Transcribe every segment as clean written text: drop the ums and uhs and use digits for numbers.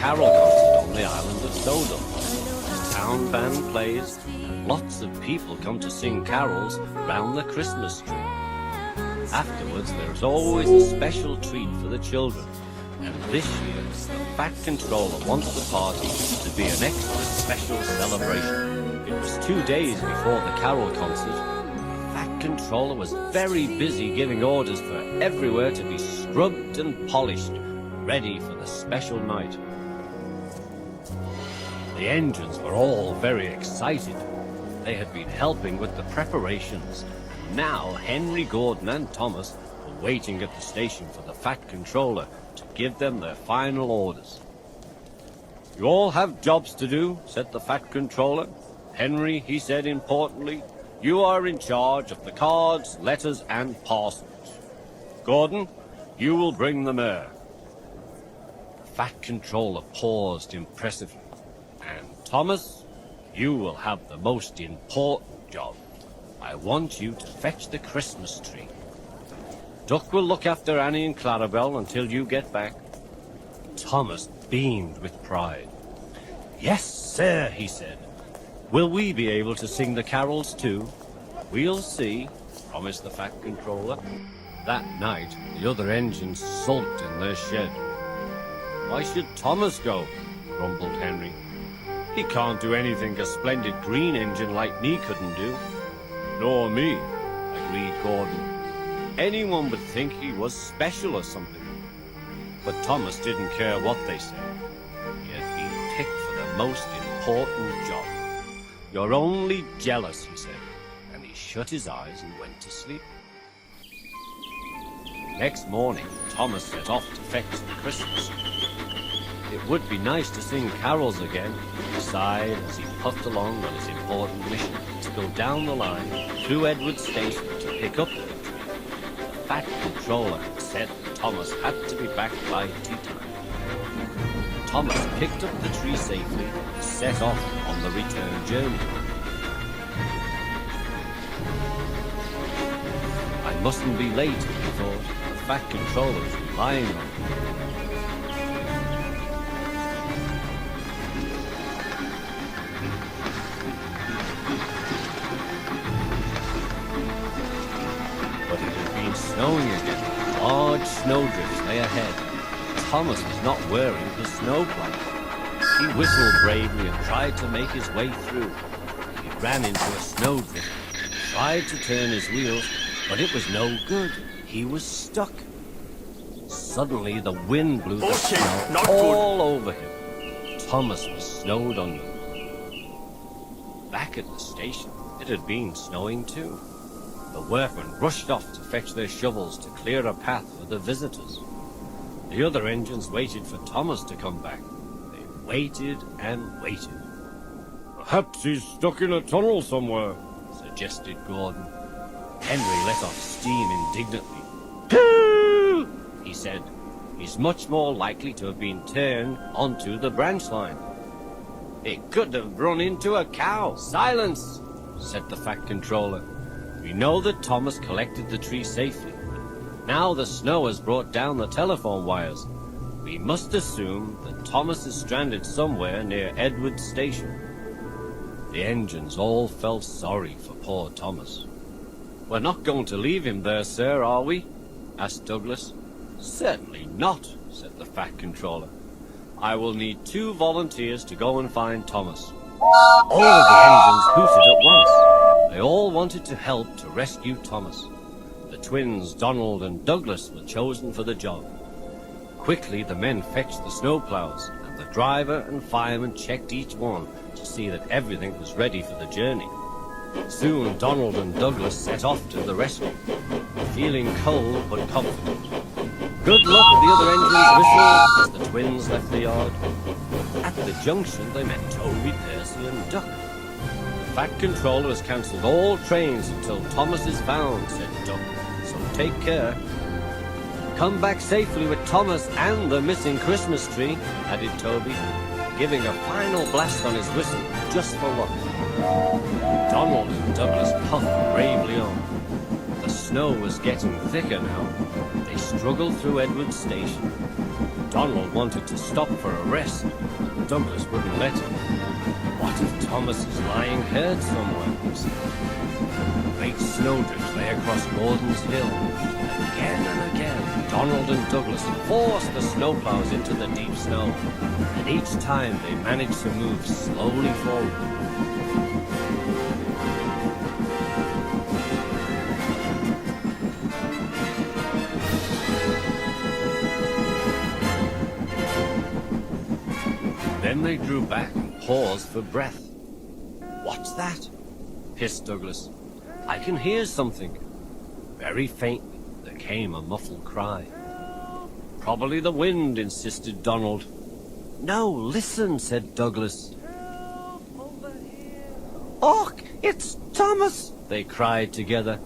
carol concert on the island of Sodor. The town band plays, and lots of people come to sing carols round the Christmas tree. Afterwards, there's always a special treat for the children. And this year, the Fat Controller wants the party to be an extra special celebration. It was 2 days before the carol concert. The Fat Controller was very busy giving orders for everywhere to be scrubbed and polished, ready for the special night. The engines were all very excited. They had been helping with the preparations. Now Henry, Gordon and Thomas were waiting at the station for the Fat Controller to give them their final orders. "You all have jobs to do," said the Fat Controller. "Henry," he said importantly, "you are in charge of the cards, letters and parcels. Gordon, you will bring the mayor." The Fat Controller paused impressively. "And Thomas, you will have the most important job. I want you to fetch the Christmas tree. Duck will look after Annie and Clarabelle until you get back." Thomas beamed with pride. "Yes, sir," he said. "Will we be able to sing the carols too?" "We'll see," promised the Fat Controller. That night, the other engines sulked in their shed. "Why should Thomas go?" grumbled Henry. "He can't do anything a splendid green engine like me couldn't do." "Nor me," agreed Gordon. "Anyone would think he was special or something." But Thomas didn't care what they said. He had been picked for the most important job. "You're only jealous," he said, and he shut his eyes and went to sleep. Next morning, Thomas set off to fetch the Christmas tree. It would be nice to sing carols again, he sighed as he puffed along on his important mission to go down the line through Edward Station to pick up the tree. The Fat Controller had said that Thomas had to be back by tea time. Thomas picked up the tree safely and set off on the return journey. "I mustn't be late," he thought. The Fat Controller was relying on him. But it had been snowing again. Large snowdrifts lay ahead. Thomas was not wearing his snowplow. He whistled bravely and tried to make his way through. He ran into a snowdrift, tried to turn his wheels, but it was no good. He was stuck. Suddenly the wind blew the snow all over him. Thomas was snowed under. Back at the station, it had been snowing too. The workmen rushed off to fetch their shovels to clear a path for the visitors. The other engines waited for Thomas to come back. They waited and waited. "Perhaps he's stuck in a tunnel somewhere," suggested Gordon. Henry let off steam indignantly. "Pooh!" he said. "He's much more likely to have been turned onto the branch line. It could have run into a cow." "Silence!" said the Fat Controller. "We know that Thomas collected the tree safely. Now the snow has brought down the telephone wires. We must assume that Thomas is stranded somewhere near Edward Station." The engines all felt sorry for poor Thomas. "We're not going to leave him there, sir, are we?" asked Douglas. "Certainly not," said the Fat Controller. "I will need 2 volunteers to go and find Thomas." All of the engines hooted at once. They all wanted to help to rescue Thomas. The twins, Donald and Douglas, were chosen for the job. Quickly, the men fetched the snowplows, and the driver and fireman checked each one to see that everything was ready for the journey. Soon, Donald and Douglas set off to the rescue, feeling cold but confident. "Good luck," the other engines whistled as the twins left the yard. At the junction, they met Toby, Percy and Duck. "The Fat Controller has cancelled all trains until Thomas is found," said Duck, "so take care." "Come back safely with Thomas and the missing Christmas tree," added Toby, giving a final blast on his whistle just for luck. Donald and Douglas puffed bravely on. The snow was getting thicker now, they struggled through Edward's station. Donald wanted to stop for a rest, but Douglas wouldn't let him. What if Thomas is lying hurt somewhere, he said. Great snowdrifts lay across Gordon's Hill. Again and again, Donald and Douglas forced the snowplows into the deep snow, and each time they managed to move slowly forward. Then they drew back and paused for breath. "What's that?" hissed Douglas. "I can hear something." Very faintly, there came a muffled cry. "Probably the wind," insisted Donald. "No, listen," said Douglas. Help over here. "Och, it's Thomas!" they cried together.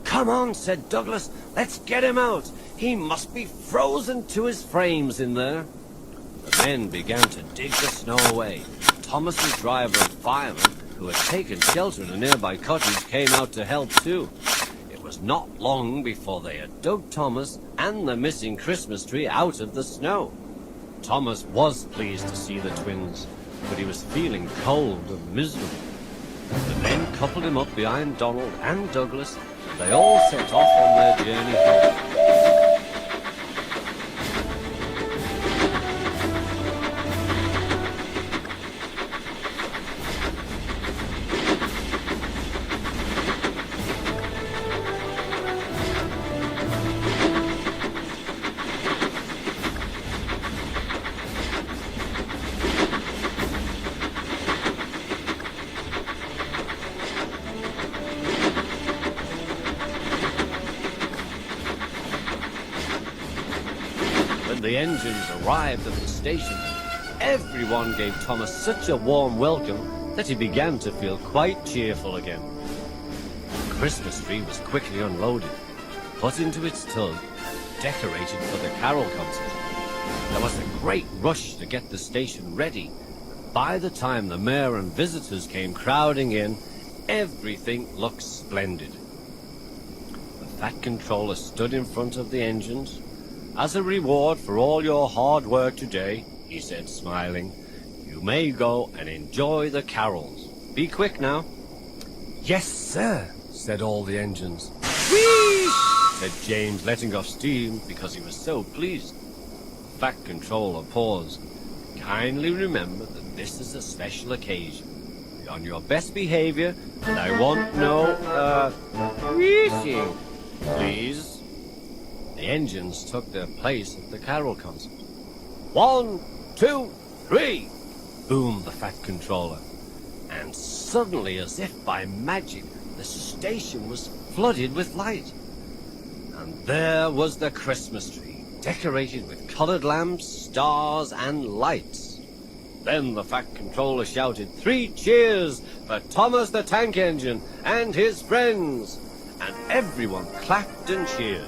"Come on," said Douglas. "Let's get him out. He must be frozen to his frames in there." The men began to dig the snow away. Thomas's driver and fireman, who had taken shelter in a nearby cottage, came out to help too. It was not long before they had dug Thomas and the missing Christmas tree out of the snow. Thomas was pleased to see the twins, but he was feeling cold and miserable. The men coupled him up behind Donald and Douglas, and they all set off on their journey home. When the engines arrived at the station, everyone gave Thomas such a warm welcome that he began to feel quite cheerful again. The Christmas tree was quickly unloaded, put into its tug, and decorated for the carol concert. There was a great rush to get the station ready. By the time the mayor and visitors came crowding in, everything looked splendid. The Fat Controller stood in front of the engines. "As a reward for all your hard work today," he said, smiling, "you may go and enjoy the carols. Be quick now." "Yes, sir," said all the engines. "Whee!" said James, letting off steam because he was so pleased. The Fat Controller paused. "Kindly remember that this is a special occasion. Be on your best behavior, and I want no, wheezing, please." The engines took their place at the carol concert. 1, 2, 3, boomed the Fat Controller. And suddenly, as if by magic, the station was flooded with light. And there was the Christmas tree, decorated with colored lamps, stars, and lights. Then the Fat Controller shouted 3 cheers for Thomas the Tank Engine and his friends, and everyone clapped and cheered.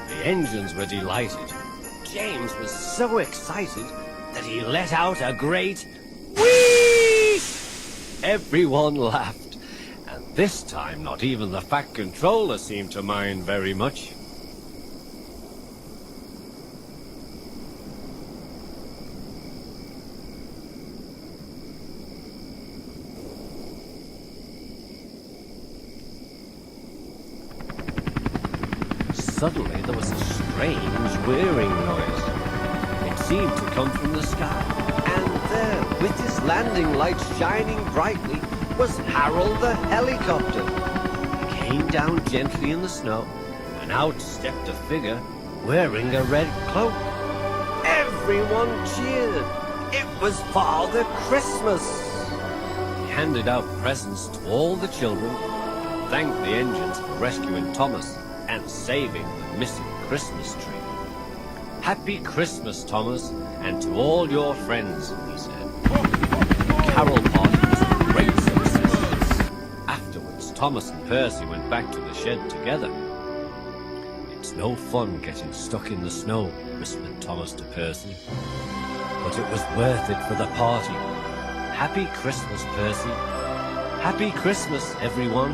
The engines were delighted. James was so excited that he let out a great whee! Everyone laughed, and this time not even the Fat Controller seemed to mind very much. Suddenly there was a strange whirring noise. It seemed to come from the sky, and there, with his landing lights shining brightly, was Harold the helicopter. He came down gently in the snow, and out stepped a figure wearing a red cloak. Everyone cheered. It was Father Christmas. He handed out presents to all the children, and thanked the engines for rescuing Thomas and saving the missing Christmas tree. "Happy Christmas, Thomas, and to all your friends," he said. The carol party was a great success. Afterwards, Thomas and Percy went back to the shed together. "It's no fun getting stuck in the snow," whispered Thomas to Percy. "But it was worth it for the party. Happy Christmas, Percy. Happy Christmas, everyone.